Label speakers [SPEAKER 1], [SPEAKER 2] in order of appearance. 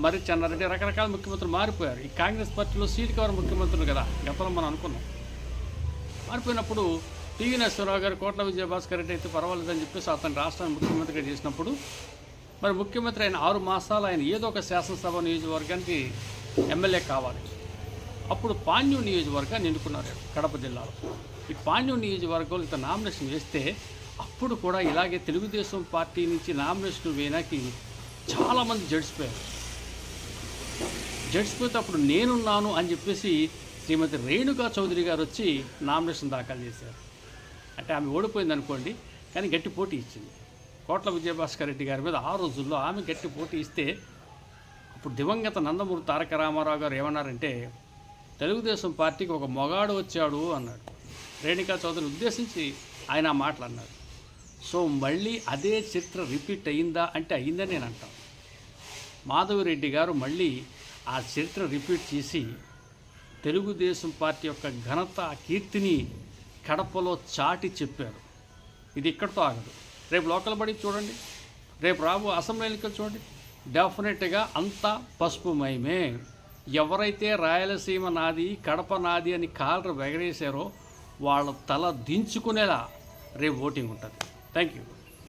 [SPEAKER 1] మరి చెన్నారెడ్డి రకరకాల ముఖ్యమంత్రులు మారిపోయారు. ఈ కాంగ్రెస్ పార్టీలో సీటు కవర్ ముఖ్యమంత్రులు కదా గతంలో మనం అనుకున్నాం. మారిపోయినప్పుడు టీవీ నరసింహరావు గారు కోట్ల విజయభాస్కర్ రెడ్డి అయితే పర్వాలేదని చెప్పేసి అతను రాష్ట్రాన్ని ముఖ్యమంత్రిగా చేసినప్పుడు మరి ముఖ్యమంత్రి అయిన 6 మాసాలు ఆయన ఏదో ఒక శాసనసభ నియోజకవర్గానికి ఎమ్మెల్యే కావాలి. అప్పుడు పాణ్యం నియోజకవర్గాన్ని ఎన్నుకున్నారు కడప జిల్లాలో. ఈ పాణ్యం నియోజకవర్గంలో ఇతను నామినేషన్ వేస్తే అప్పుడు కూడా ఇలాగే తెలుగుదేశం పార్టీ నుంచి నామినేషన్ వేయడానికి చాలామంది జడ్జిపోతే అప్పుడు నేనున్నాను అని చెప్పేసి శ్రీమతి రేణుకా చౌదరి గారు వచ్చి నామినేషన్ దాఖలు చేశారు. అంటే ఆమె ఓడిపోయింది అనుకోండి, కానీ గట్టి పోటీ ఇచ్చింది కోట్ల విజయభాస్కర్ రెడ్డి గారి మీద. ఆ రోజుల్లో ఆమె గట్టి పోటీ ఇస్తే అప్పుడు దివంగత నందమూరి తారక రామారావు గారు ఏమన్నారంటే, తెలుగుదేశం పార్టీకి ఒక మొగాడు వచ్చాడు అన్నాడు. రేణుకా చౌదరిని ఉద్దేశించి ఆయన ఆ మాటలు అన్నాడు. సో మళ్ళీ అదే చరిత్ర రిపీట్ అయిందా అంటే అయిందని నేను అంటాను. మాధవిరెడ్డి గారు మళ్ళీ ఆ చరిత్ర రిపీట్ చేసి తెలుగుదేశం పార్టీ యొక్క ఘనత కీర్తిని కడపలో చాటి చెప్పారు. ఇది ఇక్కడితో ఆగదు. రేపు లోకల్ బడి చూడండి, రేపు రాబో అసెంబ్లీ ఎన్నికలు చూడండి, డెఫినెట్గా అంతా పసుపుమయమే. ఎవరైతే రాయలసీమ నాది కడప నాది అని కాలర్ ఎగరేశారో వాళ్ళ తల దించుకునేలా రేపు ఓటింగ్ ఉంటుంది. Thank you.